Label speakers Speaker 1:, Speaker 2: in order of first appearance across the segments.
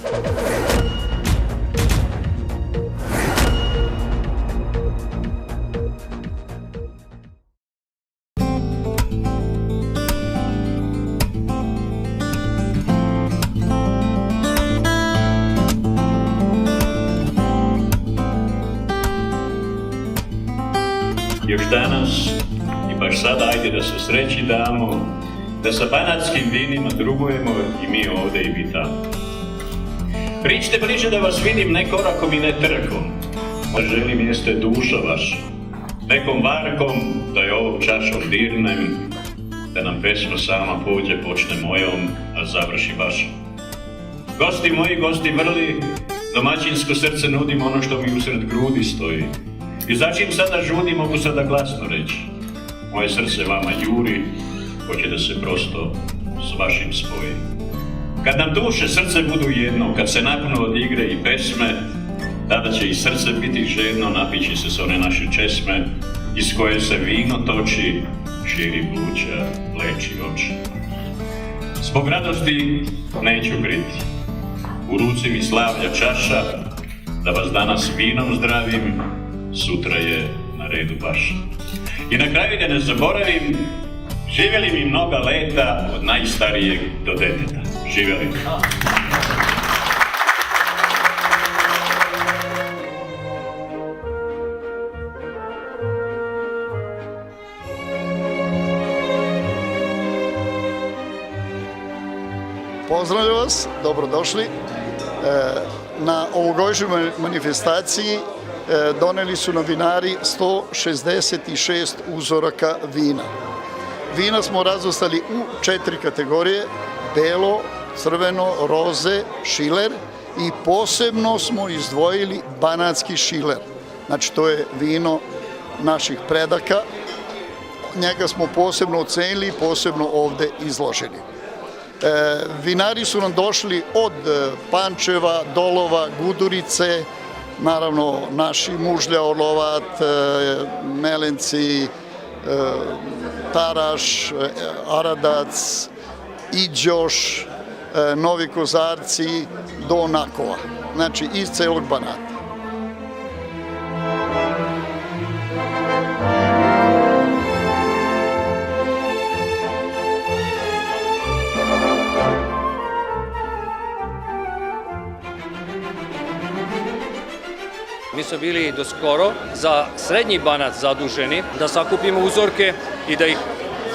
Speaker 1: Još danas i baš sada ajde da se sreći damo, da sa banatskim vinima drugujemo i mi ovde i vi tamo. Priđite bliže da vas vidim ne korakom i ne trkom, možda želim jeste duša vaša. Nekom varkom da je ovog čašom dirnem, da nam pesma sama pođe, počne mojom, a završi vašom. Gosti moji, gosti vrli, domaćinsko srce nudim ono što mi usred grudi stoji. I začim sada žudi, mogu sada glasno reći. Moje srce vama juri, hoće da se prosto s vašim spoji. Kad nam duše, srce budu jedno, kad se napnu od igre i pesme, tada će i srce biti žedno, napići se s one naše česme, iz koje se vino toči, širi pluća, leči oči. Zbog radosti neću kriti, u ruci mi slavlja čaša, da vas danas vinom zdravim, sutra je na redu vaša. I na kraju da ne zaboravim, živjeli mi mnoga leta od najstarijeg do deteta. Živjeli.
Speaker 2: Pozdravljam vas, dobrodošli. Na ovogodišnjoj manifestaciji doneli su nam vinari 166 uzoraka vina. Vina smo razvrstali u 4 kategorije: belo, crveno, roze, šiler, i posebno smo izdvojili banatski šiler. Znači, to je vino naših predaka. Njega smo posebno ocenili i posebno ovde izložili. Vinari su nam došli od Pančeva, Dolova, Gudurice, naravno naši Mužlja, Orlovat, Melenci, Taraš, Aradac, Iđoš, Novi Kozarci do Nakova, znači iz celog Banata.
Speaker 3: Mi smo bili do skoro za srednji Banat zaduženi da sakupimo uzorke i da ih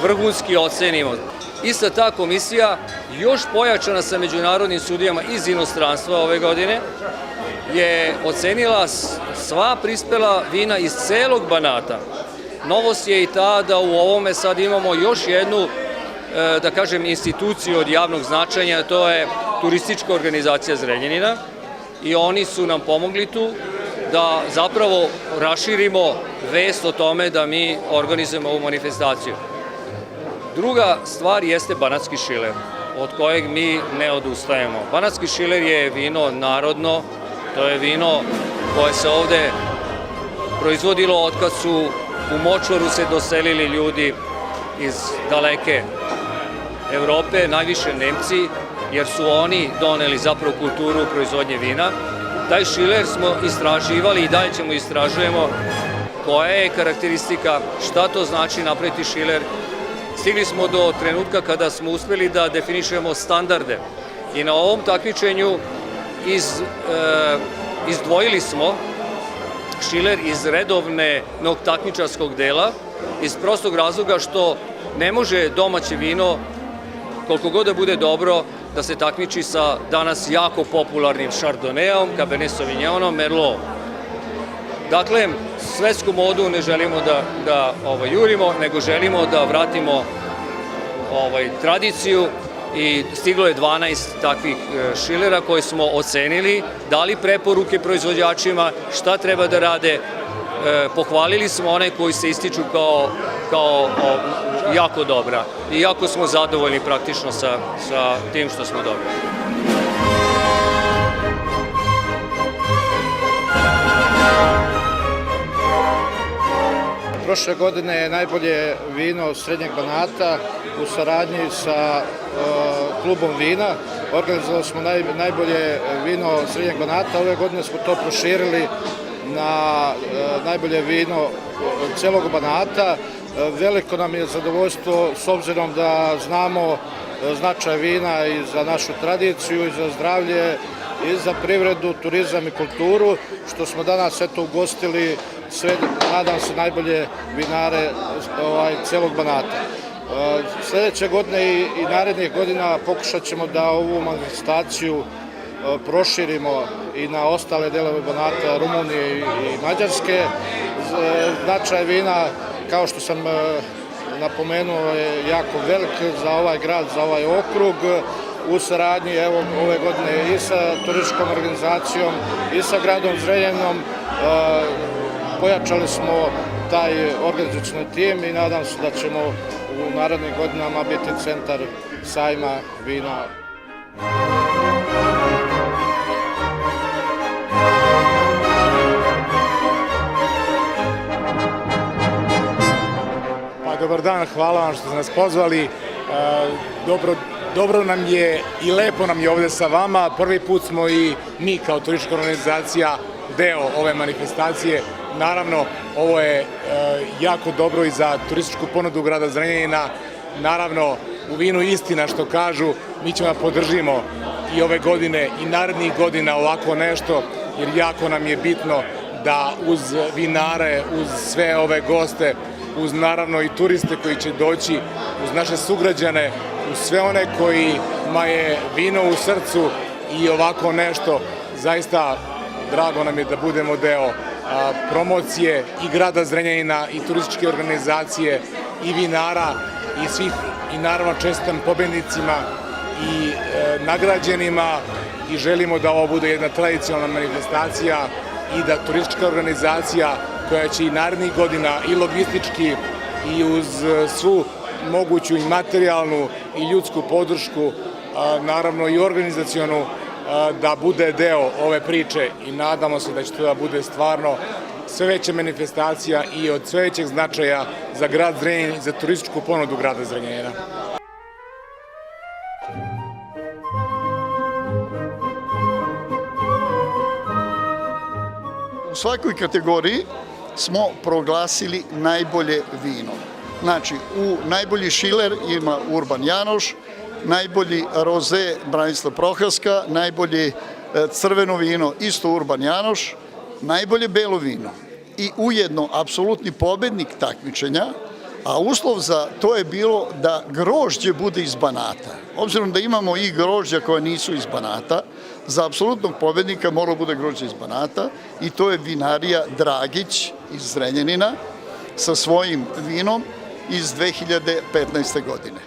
Speaker 3: vrhunski ocenimo. Ista ta komisija, još pojačana sa međunarodnim sudijama iz inostranstva ove godine, je ocenila sva prispela vina iz celog Banata. Novost je i ta da u ovome sad imamo još jednu, da kažem, instituciju od javnog značenja, to je Turistička organizacija Zrenjanina, i oni su nam pomogli tu da zapravo raširimo vest o tome da mi organizujemo ovu manifestaciju. Druga stvar jeste banatski šiler, od kojeg mi ne odustajemo. Banatski šiler je vino narodno, to je vino koje se ovde proizvodilo od kad su u močvaru se doselili ljudi iz daleke Evrope, najviše Nemci, jer su oni doneli zapravo kulturu proizvodnje vina. Taj šiler smo istraživali i dalje ćemo istražujemo koja je karakteristika, šta to znači napraviti šiler. Stigli smo do trenutka kada smo uspeli da definišemo standarde i na ovom takmičenju izdvojili smo šiler iz redovnog takmičarskog dela iz prostog razloga što ne može domaće vino, koliko god da bude dobro, da se takmiči sa danas jako popularnim Chardonnayom, Cabernet Sauvignonom, Merlotom. Dakle, svetsku modu ne želimo da jurimo, nego želimo da vratimo tradiciju i stiglo je 12 takvih šilera koje smo ocenili, dali preporuke proizvođačima šta treba da rade, pohvalili smo one koji se ističu kao jako dobra i jako smo zadovoljni praktično sa tim što smo dobili.
Speaker 4: Prošle godine je najbolje vino Srednjeg Banata u saradnji sa klubom vina organizovali smo najbolje vino Srednjeg Banata. Ove godine smo to proširili na najbolje vino celog Banata. Veliko nam je zadovoljstvo s obzirom da znamo značaj vina i za našu tradiciju i za zdravlje i za privredu, turizam i kulturu, što smo danas ugostili sve, nadam se, najbolje vinare celog Banata. Sledeće godine i narednih godina pokušat ćemo da ovu manifestaciju proširimo i na ostale delove Banata, Rumunije i Mađarske. Značaj vina, kao što sam napomenuo, je jako velik za ovaj grad, za ovaj okrug. U saradnji ove godine i sa turističkom organizacijom i sa gradom Zrenjaninom pojačali smo taj organizacioni tim i nadam se da ćemo u narednim godinama biti centar sajma vina.
Speaker 5: Dobar dan, hvala vam što ste nas pozvali. Dobro nam je i lepo nam je ovde sa vama. Prvi put smo i mi kao turistička organizacija deo ove manifestacije. Naravno, ovo je jako dobro i za turističku ponudu grada Zrenjanina. Naravno, u vinu istina što kažu, mi ćemo da podržimo i ove godine i narednih godina ovako nešto, jer jako nam je bitno da uz vinare, uz sve ove goste, uz naravno i turiste koji će doći, uz naše sugrađane, uz sve one kojima je vino u srcu i ovako nešto, zaista drago nam je da budemo deo promocije i grada Zrenjanina i turističke organizacije i vinara i svih, i naravno čestitam pobednicima i nagrađenima i želimo da ovo bude jedna tradicionalna manifestacija i da turistička organizacija koja će i narednih godina i logistički i uz svu moguću i materijalnu i ljudsku podršku, naravno i organizacionu, da bude deo ove priče i nadamo se da će to da bude stvarno sve veća manifestacija i od sve većeg značaja za grad Zrenjanin i za turističku ponudu grada Zrenjanina.
Speaker 2: U svakoj kategoriji smo proglasili najbolje vino. Znači, u najbolji šiler ima Urban Janoš, najbolji roze Branislav Prohaska, najbolji crveno vino isto Urban Janoš, najbolje belo vino i ujedno apsolutni pobednik takmičenja, a uslov za to je bilo da grožđe bude iz Banata. Obzirom da imamo i grožđa koja nisu iz Banata, za apsolutnog pobednika mora bude grožđe iz Banata i to je vinarija Dragić iz Zrenjanina sa svojim vinom iz 2015. godine.